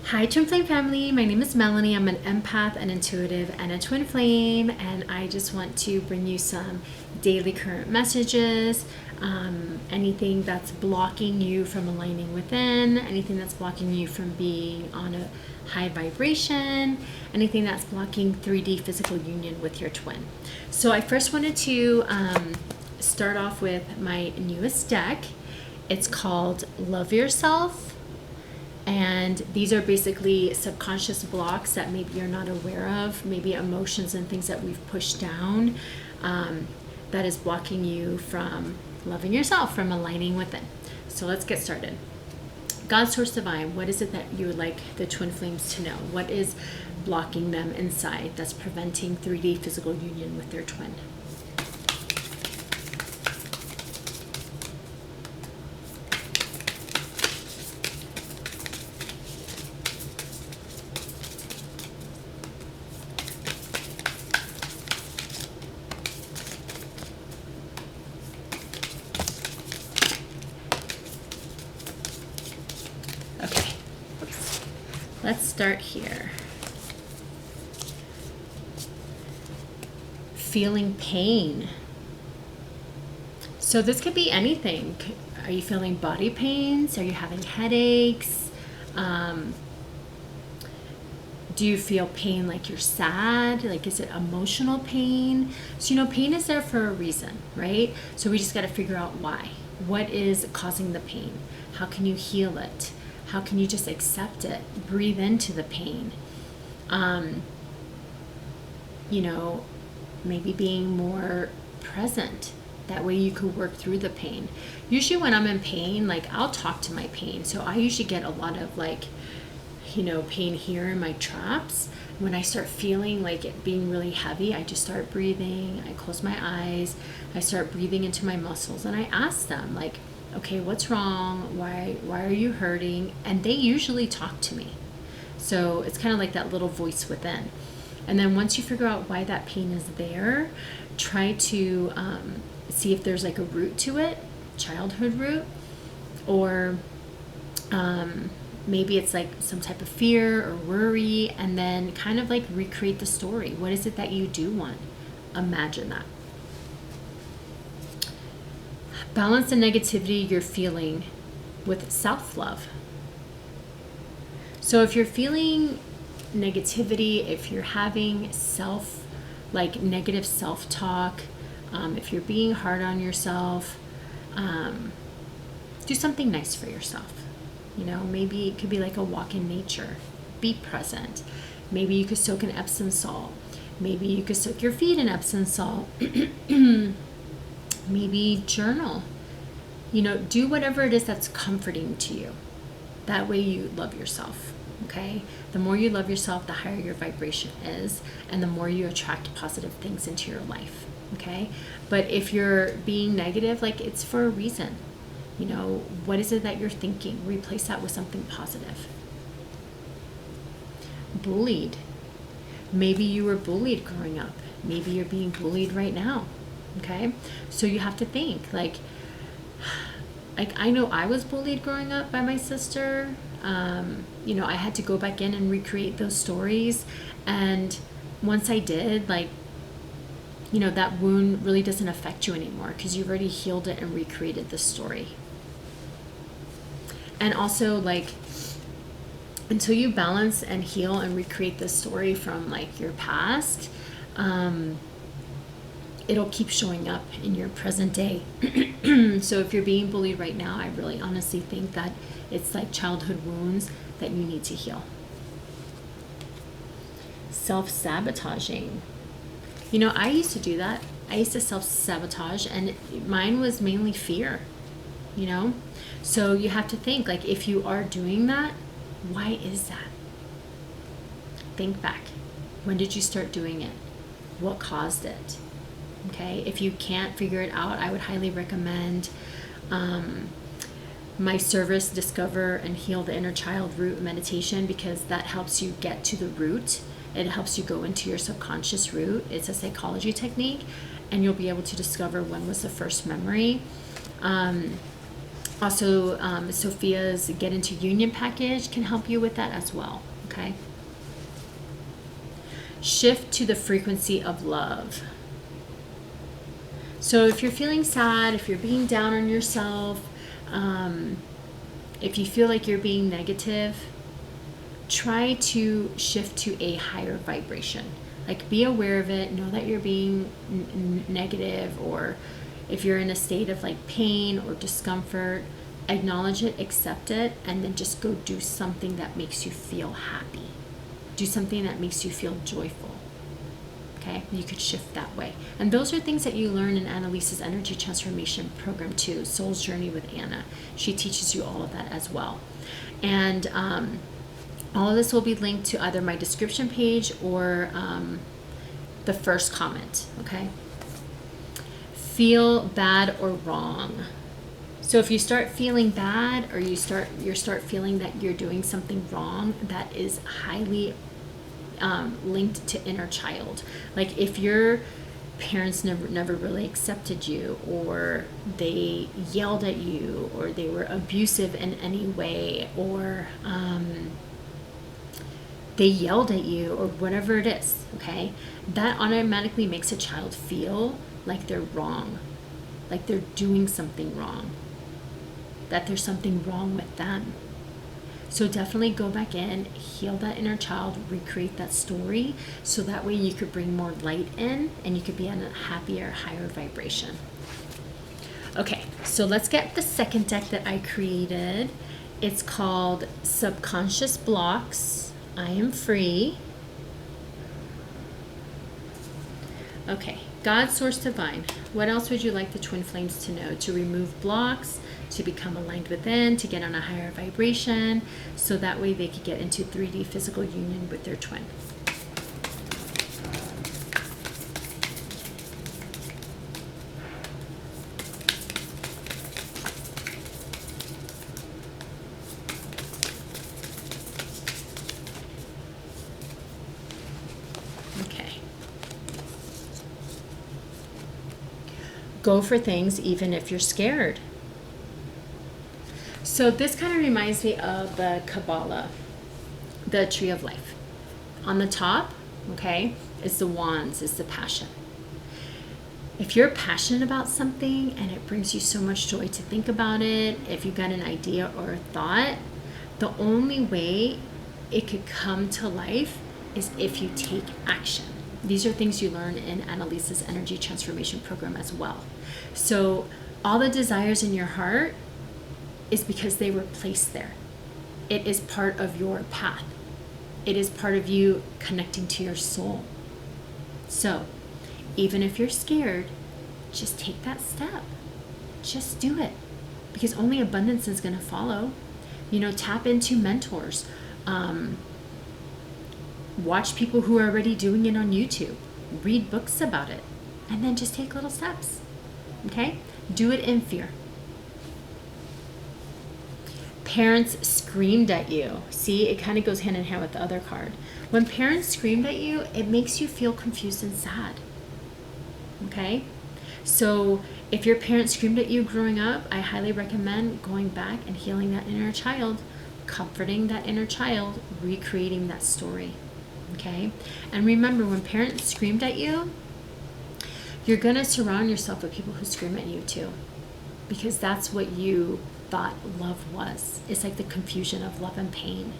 Hi, Twin Flame family. My name is Melanie. I'm an empath, an intuitive, and a twin flame. And I just want to bring you some daily current messages. Anything that's blocking you from aligning within, anything that's blocking you from being on a high vibration, anything that's blocking 3D physical union with your twin. So I first wanted to start off with my newest deck. It's called Love Yourself. And these are basically subconscious blocks that maybe you're not aware of, maybe emotions and things that we've pushed down that is blocking you from loving yourself, from aligning within. So let's get started. God, Source Divine, what is it that you would like the twin flames to know? What is blocking them inside that's preventing 3D physical union with their twin? Okay, let's start here. Feeling pain. So this could be anything. Are you feeling body pains? Are you having headaches? Do you feel pain like you're sad? Like, is it emotional pain? So, pain is there for a reason, right? So we just got to figure out why. What is causing the pain? How can you heal it? How can you just accept it? Breathe into the pain. Maybe being more present. That way you could work through the pain. Usually when I'm in pain, I'll talk to my pain. So I usually get a lot of pain here in my traps. When I start feeling like it being really heavy, I just start breathing. I close my eyes. I start breathing into my muscles. And I ask them, okay, what's wrong? Why are you hurting? And they usually talk to me. So it's kind of like that little voice within. And then once you figure out why that pain is there, try to see if there's a root to it, childhood root, or maybe it's some type of fear or worry, and then kind of recreate the story. What is it that you do want? Imagine that. Balance the negativity you're feeling with self-love. So if you're feeling negativity, if you're having negative self-talk, if you're being hard on yourself, do something nice for yourself. Maybe it could be a walk in nature. Be present. Maybe you could soak in Epsom salt. Maybe you could soak your feet in Epsom salt. Maybe journal. Do whatever it is that's comforting to you. That way you love yourself. Okay? The more you love yourself, the higher your vibration is, and the more you attract positive things into your life. Okay? But if you're being negative, it's for a reason. What is it that you're thinking? Replace that with something positive. Bullied. Maybe you were bullied growing up. Maybe you're being bullied right now. Okay? So you have to think, I know I was bullied growing up by my sister. I had to go back in and recreate those stories. And once I did, that wound really doesn't affect you anymore because you've already healed it and recreated the story. And also, until you balance and heal and recreate the story from your past, it'll keep showing up in your present day. So if you're being bullied right now, I really honestly think that it's childhood wounds that you need to heal. Self-sabotaging. I used to do that. I used to self-sabotage, and mine was mainly fear, So you have to think, if you are doing that, why is that? Think back. When did you start doing it? What caused it? Okay, if you can't figure it out, I would highly recommend my service, Discover and Heal the Inner Child Root meditation, because that helps you get to the root. It helps you go into your subconscious root. It's a psychology technique, and you'll be able to discover when was the first memory. Also, Sophia's Get Into Union package can help you with that as well, okay? Shift to the frequency of love. So if you're feeling sad, if you're being down on yourself, if you feel like you're being negative, try to shift to a higher vibration. Like, be aware of it, know that you're being negative, or if you're in a state of like pain or discomfort, acknowledge it, accept it, and then just go do something that makes you feel happy. Do something that makes you feel joyful. Okay, you could shift that way. And those are things that you learn in Annalise's energy transformation program too, Soul's Journey with Anna. She teaches you all of that as well. And all of this will be linked to either my description page or the first comment, okay? Feel bad or wrong. So if you start feeling bad, or you start feeling that you're doing something wrong, that is highly linked to inner child. Like, if your parents never really accepted you, or they yelled at you, or they were abusive in any way, or they yelled at you, or whatever it is, okay, that automatically makes a child feel like they're wrong, like they're doing something wrong, that there's something wrong with them. So definitely go back in, heal that inner child, recreate that story, so that way you could bring more light in and you could be on a happier, higher vibration. Okay, so let's get the second deck that I created. It's called Subconscious Blocks. I Am Free. Okay, God, Source, Divine. What else would you like the twin flames to know? To remove blocks, to become aligned within, to get on a higher vibration, so that way they could get into 3D physical union with their twin. Go for things even if you're scared. So this kind of reminds me of the Kabbalah, the Tree of Life. On the top, okay, is the wands, is the passion. If you're passionate about something and it brings you so much joy to think about it, if you've got an idea or a thought, the only way it could come to life is if you take action. These are things you learn in Annalise's energy transformation program as well. So all the desires in your heart is because they were placed there. It is part of your path. It is part of you connecting to your soul. So even if you're scared, just take that step. Just do it, because only abundance is going to follow. You know, tap into mentors. Watch people who are already doing it on YouTube. Read books about it. And then just take little steps. Okay? Do it in fear. Parents screamed at you. See, it kind of goes hand in hand with the other card. When parents screamed at you, it makes you feel confused and sad. Okay? So if your parents screamed at you growing up, I highly recommend going back and healing that inner child, comforting that inner child, recreating that story. Okay? And remember, when parents screamed at you, you're going to surround yourself with people who scream at you too, because that's what you thought love was. It's like the confusion of love and pain.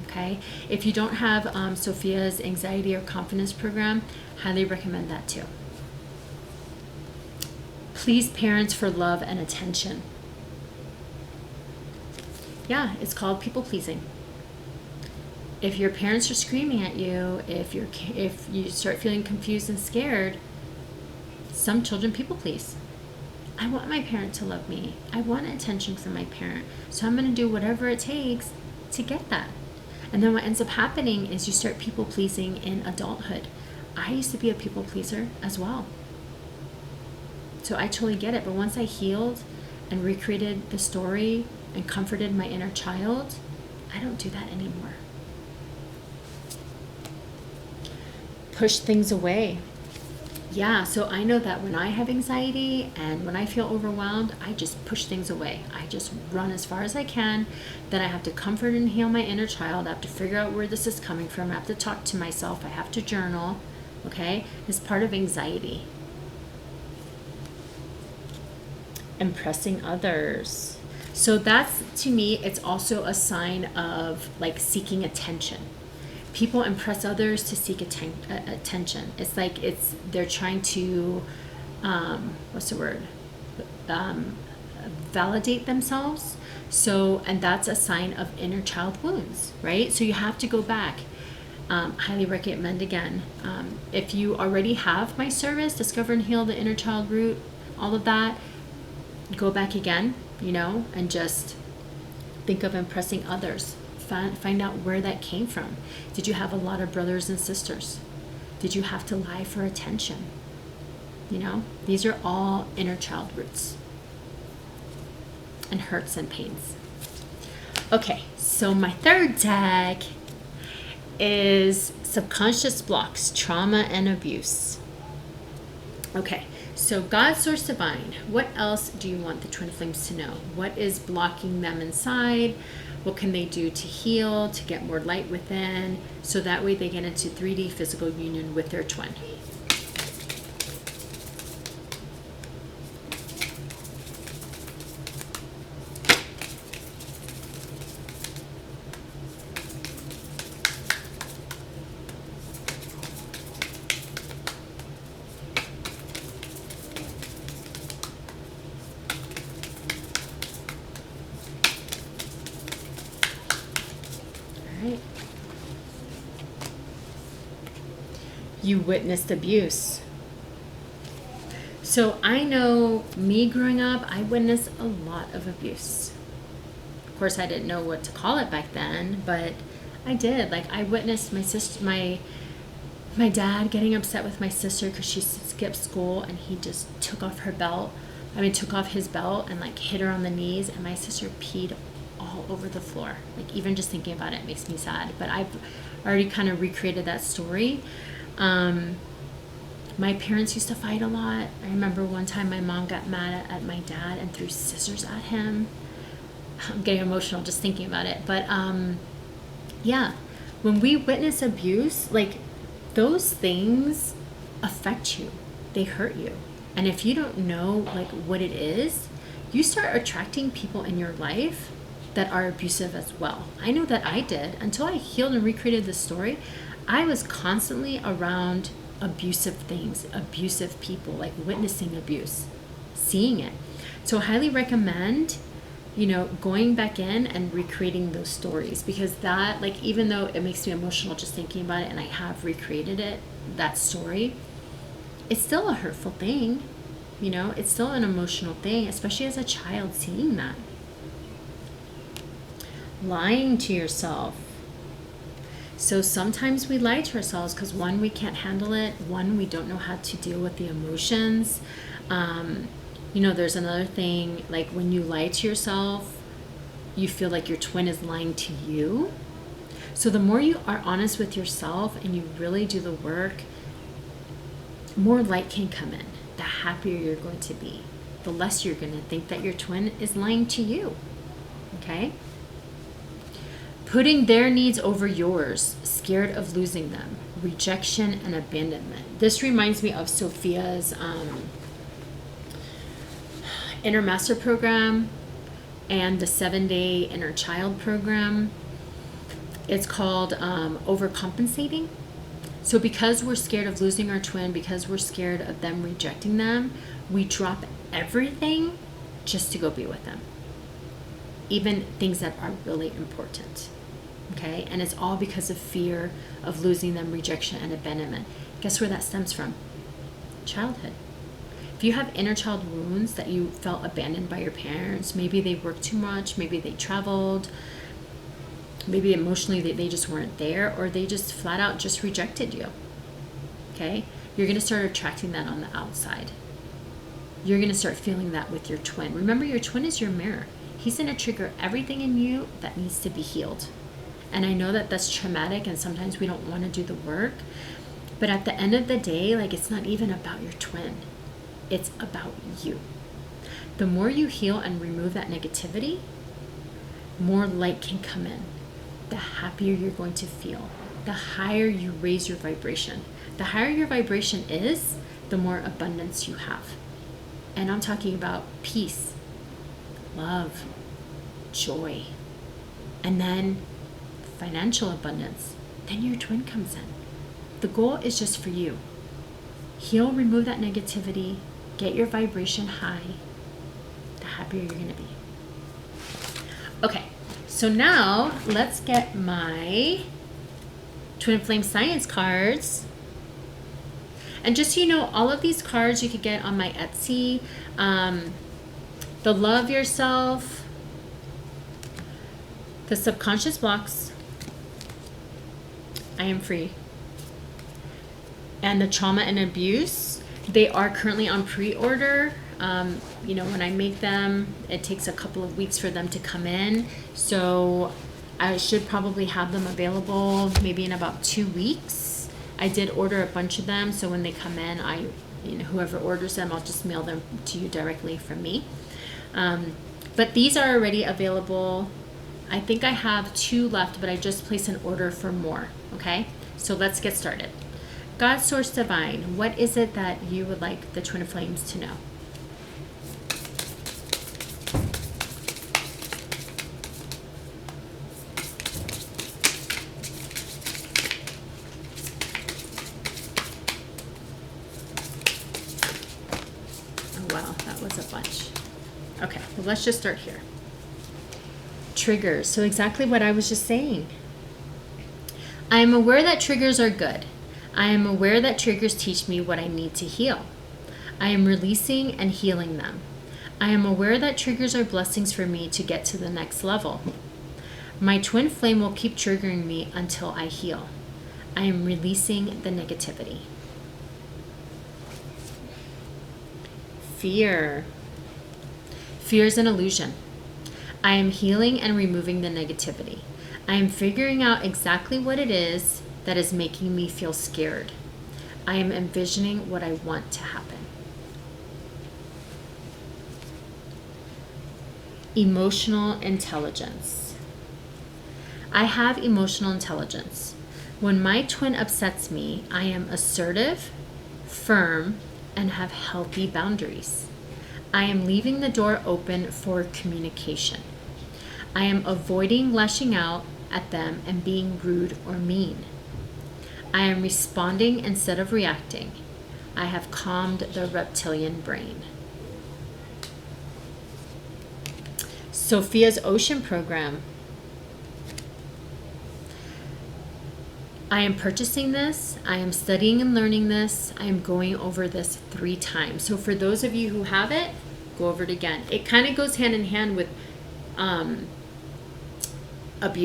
Okay? If you don't have Sophia's anxiety or confidence program, highly recommend that too. Please parents for love and attention. Yeah, it's called people pleasing. If your parents are screaming at you, if you start feeling confused and scared, some children people please. I want my parent to love me. I want attention from my parent. So I'm going to do whatever it takes to get that. And then what ends up happening is you start people pleasing in adulthood. I used to be a people pleaser as well. So I totally get it. But once I healed and recreated the story and comforted my inner child, I don't do that anymore. Push things away. Yeah, so I know that when I have anxiety and when I feel overwhelmed, I just push things away. I just run as far as I can. Then I have to comfort and heal my inner child. I have to figure out where this is coming from. I have to talk to myself. I have to journal. Okay? It's part of anxiety. Impressing others. So that's, to me, it's also a sign of like seeking attention. People impress others to seek attention. It's like they're trying to, what's the word? Validate themselves. So, and that's a sign of inner child wounds, right? So you have to go back. Highly recommend again. If you already have my service, Discover and Heal the Inner Child Root, all of that, go back again, and just think of impressing others. Find out where that came from. Did you have a lot of brothers and sisters? Did you have to lie for attention? These are all inner child roots and hurts and pains. Okay, so my third tag is subconscious blocks, trauma, and abuse. Okay, so God, Source Divine, what else do you want the twin flames to know? What is blocking them inside? What can they do to heal, to get more light within, so that way they get into 3D physical union with their twin? You witnessed abuse. So I know me growing up, I witnessed a lot of abuse. Of course, I didn't know what to call it back then, but I did. Like, I witnessed my sister, my dad getting upset with my sister because she skipped school, and he just took off his belt and like hit her on the knees, and my sister peed all over the floor. Like, even just thinking about it makes me sad, but I've already kind of recreated that story. My parents used to fight a lot. I remember one time my mom got mad at my dad and threw scissors at him. I'm getting emotional just thinking about it. But yeah, when we witness abuse, like, those things affect you. They hurt you. And if you don't know like what it is, you start attracting people in your life that are abusive as well. I know that I did. Until I healed and recreated the story, I was constantly around abusive things, abusive people, like witnessing abuse, seeing it. So I highly recommend, going back in and recreating those stories, because that, like, even though it makes me emotional just thinking about it, and I have recreated that story, it's still a hurtful thing. It's still an emotional thing, especially as a child seeing that. Lying to yourself. So sometimes we lie to ourselves because, one, we can't handle it. One, we don't know how to deal with the emotions. There's another thing, like when you lie to yourself, you feel like your twin is lying to you. So the more you are honest with yourself and you really do the work, more light can come in. The happier you're going to be. The less you're going to think that your twin is lying to you. Okay? Putting their needs over yours, scared of losing them, rejection and abandonment. This reminds me of Sophia's Inner Master program and the 7-day Inner Child program. It's called Overcompensating. So because we're scared of losing our twin, because we're scared of them rejecting them, we drop everything just to go be with them. Even things that are really important. Okay, and it's all because of fear of losing them, rejection, and abandonment. Guess where that stems from? Childhood. If you have inner child wounds that you felt abandoned by your parents, maybe they worked too much, maybe they traveled, maybe emotionally they just weren't there, or they just flat out just rejected you. Okay, you're going to start attracting that on the outside. You're going to start feeling that with your twin. Remember, your twin is your mirror. He's going to trigger everything in you that needs to be healed. And I know that that's traumatic, and sometimes we don't want to do the work, But at the end of the day, like, it's not even about your twin. It's about you. The more you heal and remove that negativity, more light can come in. The happier you're going to feel. The higher you raise your vibration. The higher your vibration is, the more abundance you have. And I'm talking about peace, love, joy, and then financial abundance. Then your twin comes in. The goal is just for you. Heal, remove that negativity, get your vibration high, the happier you're going to be. Okay, so now let's get my Twin Flame Science cards. And just so you know, all of these cards you could get on my Etsy. The Love Yourself, the Subconscious Blocks, I Am Free, and the Trauma and Abuse, they are currently on pre-order. You know, when I make them, it takes a couple of weeks for them to come in. So I should probably have them available maybe in about 2 weeks. I did order a bunch of them, so when they come in, whoever orders them, I'll just mail them to you directly from me. But these are already available. I think I have 2 left, but I just placed an order for more. Okay, so let's get started. God, Source Divine, what is it that you would like the Twin Flames to know? Oh, wow, that was a bunch. Okay, well, let's just start here. Triggers. So exactly what I was just saying. I am aware that triggers are good. I am aware that triggers teach me what I need to heal. I am releasing and healing them. I am aware that triggers are blessings for me to get to the next level. My twin flame will keep triggering me until I heal. I am releasing the negativity. Fear. Fear is an illusion. I am healing and removing the negativity. I am figuring out exactly what it is that is making me feel scared. I am envisioning what I want to happen. Emotional intelligence. I have emotional intelligence. When my twin upsets me, I am assertive, firm, and have healthy boundaries. I am leaving the door open for communication. I am avoiding lashing out at them and being rude or mean. I am responding instead of reacting. I have calmed the reptilian brain. Sophia's Ocean Program. I am purchasing this. I am studying and learning this. I am going over this 3 times. So for those of you who have it, go over it again. It kind of goes hand in hand with